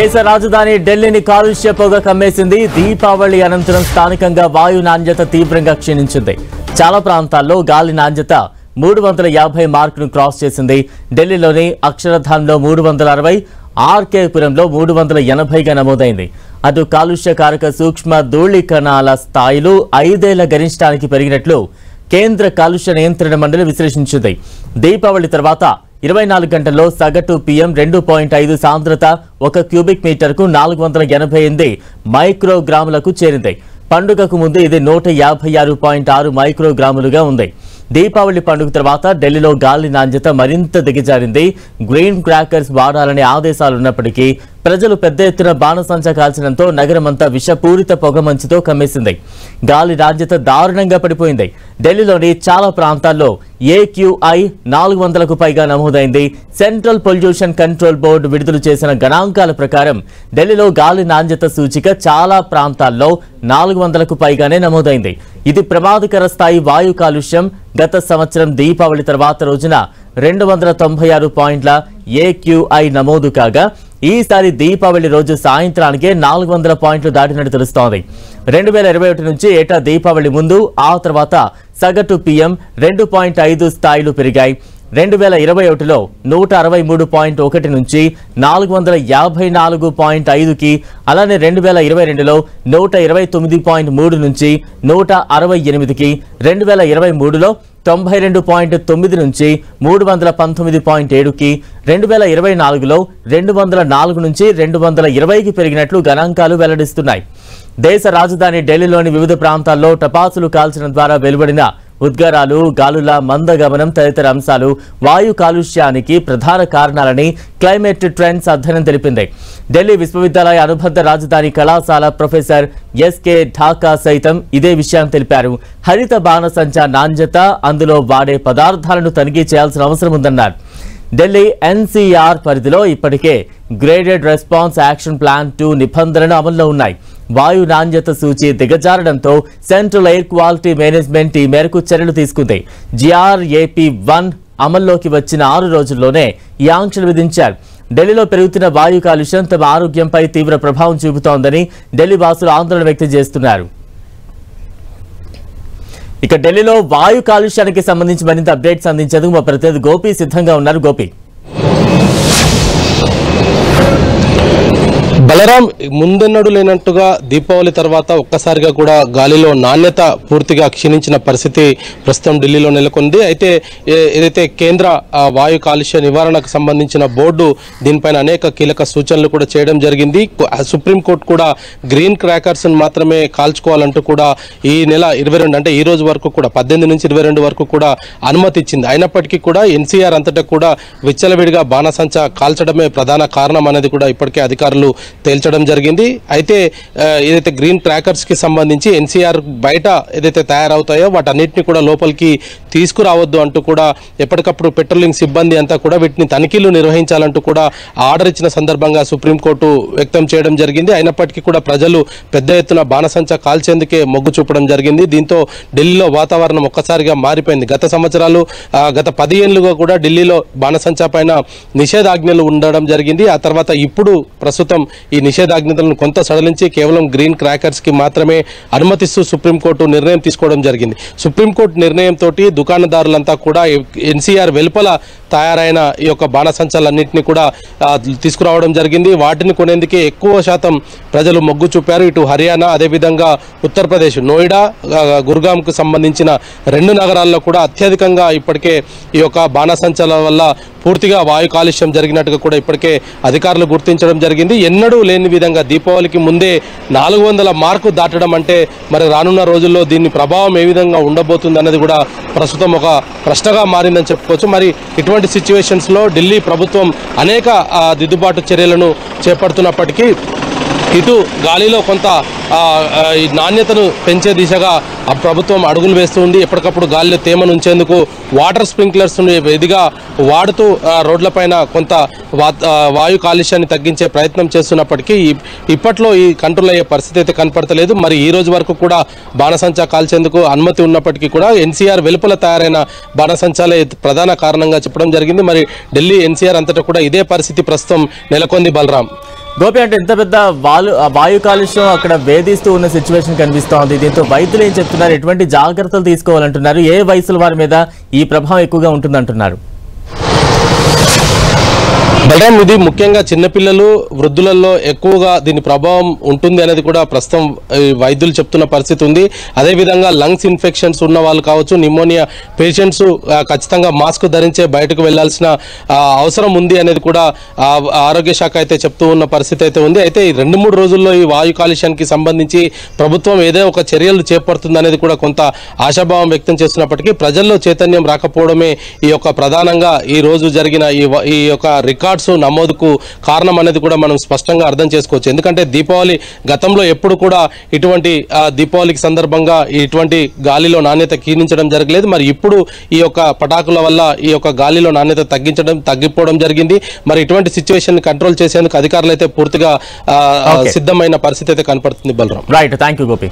దేశ రాజధాని ఢిల్లీని కాలుష్య పొగ కమ్మేసింది. దీపావళి అనంతరం స్థానికంగా వాయు నాణ్యత తీవ్రంగా క్షీణించింది. చాలా ప్రాంతాల్లో గాలి నాణ్యత 350 మార్కును క్రాస్ చేసింది. ఢిల్లీలోని అక్షరధాంలో 360, ఆర్కేపురంలో 380గా నమోదైంది. అటు కాలుష్యకారక సూక్ష్మ ధూళికణాల స్థాయిలు 5 ఏళ్ల గరిష్టానికి పెరిగినట్లు కేంద్ర కాలుష్య నియంత్రణ మండలి విశ్లేషించింది. దీపావళి తర్వాత 24 గంటల్లో సగటు PM 2.5 సాంద్రత 1 క్యూబిక్ మీటర్కు 488 మైక్రోగ్రాములకు చేరింది. పండుగకు ముందు ఇది 156.6 మైక్రోగ్రాములుగా ఉంది. దీపావళి పండుగ తర్వాత ఢిల్లీలో గాలి నాణ్యత మరింత దిగజారింది. గ్రీన్ క్రాకర్స్ వాడాలనే ఆదేశాలున్నప్పటికీ ప్రజలు పెద్ద ఎత్తున బాణసంచా కాల్చడంతో నగరమంతా విషపూరిత పొగమంచుతో కమ్మేసింది. గాలి నాణ్యత దారుణంగా పడిపోయింది. ఢిల్లీలోని చాలా ప్రాంతాల్లో AQI 400కు పైగా నమోదైంది. సెంట్రల్ పొల్యూషన్ కంట్రోల్ బోర్డు విడుదల చేసిన గణాంకాల ప్రకారం ఢిల్లీలో గాలి నాణ్యత సూచిక చాలా ప్రాంతాల్లో 400కు పైగానే నమోదైంది. ఇది ప్రమాదకర స్థాయి వాయు కాలుష్యం. గత సంవత్సరం దీపావళి తర్వాత రోజున 296 పాయింట్ల AQI నమోదు కాగా ఈసారి దీపావళి రోజు సాయంత్రానికే 400 పాయింట్లు దాటినట్టు తెలుస్తోంది. 2021 నుంచి ఏటా దీపావళి ముందు ఆ తర్వాత సగటు PM 2.5 స్థాయిలు పెరిగాయి. 2021లో 163.1 నుంచి 454.5కి, అలానే 2022లో 129.3 నుంచి 168కి, 2023లో 92.9 నుంచి 319.7కి, 2024లో 204 నుంచి 220కి పెరిగినట్లు గణాంకాలు వెల్లడిస్తున్నాయి. దేశ రాజధాని ఢిల్లీలోని వివిధ ప్రాంతాల్లో టపాసులు కాల్చడం ద్వారా వెలువడిన ఉద్గారాలు, గాలుల మందగమనం తదితర అంశాలు వాయు కాలుష్యానికి ప్రధాన కారణాలని క్లైమేట్ ట్రెండ్స్ అధ్యయనం తెలిపింది. ఢిల్లీ విశ్వవిద్యాలయ అనుబంధ రాజధాని కళాశాల ప్రొఫెసర్ SK ఢాకా సైతం ఇదే విషయాన్ని తెలిపారు. హరిత బాణసంచా నాణ్యత, అందులో వాడే పదార్థాలను తనిఖీ చేయాల్సిన అవసరం ఉందన్నారు. ఢిల్లీ NCR పరిధిలో ఇప్పటికే గ్రేడెడ్ రెస్పాన్స్ యాక్షన్ ప్లాన్ 2 నిబంధనలు అమల్లో ఉన్నాయి. వాయు నాణ్యత సూచి దిగజారడంతో సెంట్రల్ ఎయిర్ క్వాలిటీ మేనేజ్మెంట్ ఈ మేరకు చర్యలు తీసుకుంది. GRAP1 అమల్లోకి వచ్చిన 6 రోజుల్లోనే ఈ ఆంక్షలు విధించారు. ఢిల్లీలో పెరుగుతున్న వాయు కాలుష్యం తమ ఆరోగ్యంపై తీవ్ర ప్రభావం చూపుతోందని ఢిల్లీ వాసులు ఆందోళన వ్యక్తం చేస్తున్నారు. ఇక ఢిల్లీలో వాయు కాలుష్యానికి సంబంధించి మరింత అప్డేట్స్ అందించేందుకు మా ప్రతినిధి గోపి సిద్ధంగా ఉన్నారు. గోపి, బలరాం, ముందెన్నడూ లేనట్టుగా దీపావళి తర్వాత ఒక్కసారిగా కూడా గాలిలో నాణ్యత పూర్తిగా క్షీణించిన పరిస్థితి ప్రస్తుతం ఢిల్లీలో నెలకొంది. అయితే ఏదైతే కేంద్ర వాయు కాలుష్య నివారణకు సంబంధించిన బోర్డు దీనిపైన అనేక కీలక సూచనలు కూడా చేయడం జరిగింది. సుప్రీంకోర్టు కూడా గ్రీన్ క్రాకర్స్ మాత్రమే కాల్చుకోవాలంటూ కూడా ఈ నెల 22 అంటే ఈ రోజు వరకు కూడా 18 నుంచి 22 వరకు కూడా అనుమతి ఇచ్చింది. అయినప్పటికీ కూడా NCR అంతటా కూడా విచ్చలవిడిగా బాణసంచా కాల్చడమే ప్రధాన కారణం అనేది కూడా ఇప్పటికే అధికారులు తేల్చడం జరిగింది. అయితే ఏదైతే గ్రీన్ క్రాకర్స్ కి సంబంధించి NCR బయట ఏదైతే తయారవుతాయో వాటన్నిటిని కూడా లోపలికి తీసుకురావద్దు అంటూ కూడా ఎప్పటికప్పుడు పెట్రోలింగ్ సిబ్బంది అంతా కూడా వీటిని తనిఖీలు నిర్వహించాలంటూ కూడా ఆర్డర్ ఇచ్చిన సందర్భంగా సుప్రీంకోర్టు వ్యక్తం చేయడం జరిగింది. అయినప్పటికీ కూడా ప్రజలు పెద్ద ఎత్తున బాణసంచా కాల్చేందుకే మొగ్గు చూపడం జరిగింది. దీంతో ఢిల్లీలో వాతావరణం ఒక్కసారిగా మారిపోయింది. గత సంవత్సరాలు గత 10 ఏళ్లుగా కూడా ఢిల్లీలో బాణసంచా పైన నిషేధాజ్ఞలు ఉండడం జరిగింది. ఆ తర్వాత ఇప్పుడు ప్రస్తుతం ఈ నిషేధాజ్ఞతలను కొంత సడలించి కేవలం గ్రీన్ క్రాకర్స్ కి మాత్రమే అనుమతిస్తూ సుప్రీంకోర్టు నిర్ణయం తీసుకోవడం జరిగింది. సుప్రీంకోర్టు నిర్ణయంతో దుకాణదారులంతా కూడా NCR వెలుపల తయారైన ఈ యొక్క బాణసంచాలన్నింటినీ కూడా తీసుకురావడం జరిగింది. వాటిని కొనేందుకే ఎక్కువ శాతం ప్రజలు మొగ్గు చూపారు. ఇటు హర్యానా, అదేవిధంగా ఉత్తరప్రదేశ్ నోయిడా, గుర్గాంకు సంబంధించిన 2 నగరాల్లో కూడా అత్యధికంగా ఇప్పటికే ఈ యొక్క బాణసంచాల వల్ల పూర్తిగా వాయు కాలుష్యం జరిగినట్టుగా కూడా ఇప్పటికే అధికారులు గుర్తించడం జరిగింది. ఎన్నడూ లేని విధంగా దీపావళికి ముందే 400 మార్కు దాటడం అంటే మరి రానున్న రోజుల్లో దీని ప్రభావం ఏ విధంగా ఉండబోతుంది అన్నది కూడా ప్రస్తుతం ఒక ప్రశ్నగా మారిందని చెప్పుకోవచ్చు. మరి ఇటువంటి సిచ్యువేషన్స్లో ఢిల్లీ ప్రభుత్వం అనేక దిద్దుబాటు చర్యలను చేపడుతున్నప్పటికీ ఇటు గాలిలో కొంత నాణ్యతను పెంచే దిశగా ప్రభుత్వం అడుగులు వేస్తుంది. ఎప్పటికప్పుడు గాలిలో తేమను ఉంచేందుకు వాటర్ స్ప్రింక్లర్స్ ఇదిగా వాడుతూ రోడ్లపైన కొంత వాయు కాలుష్యాన్ని తగ్గించే ప్రయత్నం చేస్తున్నప్పటికీ ఇప్పట్లో ఈ కంట్రోల్ అయ్యే పరిస్థితి అయితే కనపడతలేదు. మరి ఈ రోజు వరకు కూడా బాణసంచా కాల్చేందుకు అనుమతి ఉన్నప్పటికీ కూడా NCR వెలుపల తయారైన బాణసంచాలే ప్రధాన కారణంగా చెప్పడం జరిగింది. మరి ఢిల్లీ NCR అంతటా కూడా ఇదే పరిస్థితి ప్రస్తుతం నెలకొంది. బలరాం. గోపి, అంటే ఎంత పెద్ద వాయు కాలుష్యం అక్కడ వేధిస్తూ ఉన్న సిచ్యువేషన్ కనిపిస్తోంది. దీంతో వైద్యులు ఏం చెప్తున్నారు, ఎటువంటి జాగ్రత్తలు తీసుకోవాలంటున్నారు, ఏ వయసుల వారి మీద ఈ ప్రభావం ఎక్కువగా ఉంటుందంటున్నారు? బలరాం, ఇది ముఖ్యంగా చిన్నపిల్లలు, వృద్ధులలో ఎక్కువగా దీని ప్రభావం ఉంటుంది అనేది కూడా ప్రస్తుతం వైద్యులు చెప్తున్న పరిస్థితి ఉంది. అదేవిధంగా లంగ్స్ ఇన్ఫెక్షన్స్ ఉన్న వాళ్ళు కావచ్చు, నిమోనియా పేషెంట్స్ ఖచ్చితంగా మాస్క్ ధరించే బయటకు వెళ్లాల్సిన అవసరం ఉంది అనేది కూడా ఆరోగ్య శాఖ అయితే చెప్తూ ఉన్న పరిస్థితి అయితే ఉంది. అయితే ఈ 2-3 రోజుల్లో ఈ వాయు కాలుష్యానికి సంబంధించి ప్రభుత్వం ఏదో ఒక చర్యలు చేపడుతుంది అనేది కూడా కొంత ఆశాభావం వ్యక్తం చేస్తున్నప్పటికీ ప్రజల్లో చైతన్యం రాకపోవడమే ఈ యొక్క ప్రధానంగా ఈ రోజు జరిగిన ఈ యొక్క రికార్డ్స్ నమోదుకు కారణం అనేది కూడా మనం స్పష్టంగా అర్థం చేసుకోవచ్చు. ఎందుకంటే దీపావళి గతంలో ఎప్పుడు కూడా ఇటువంటి దీపావళికి సందర్భంగా ఇటువంటి గాలిలో నాణ్యత క్షీణించడం జరగలేదు. మరి ఇప్పుడు ఈ యొక్క పటాకుల వల్ల ఈ యొక్క గాలిలో నాణ్యత తగ్గిపోవడం జరిగింది. మరి ఇటువంటి సిచ్యువేషన్ కంట్రోల్ చేసేందుకు అధికారులు అయితే పూర్తిగా సిద్ధమైన పరిస్థితి అయితే కనపడుతుంది. Balaram, right, thank you Gopi.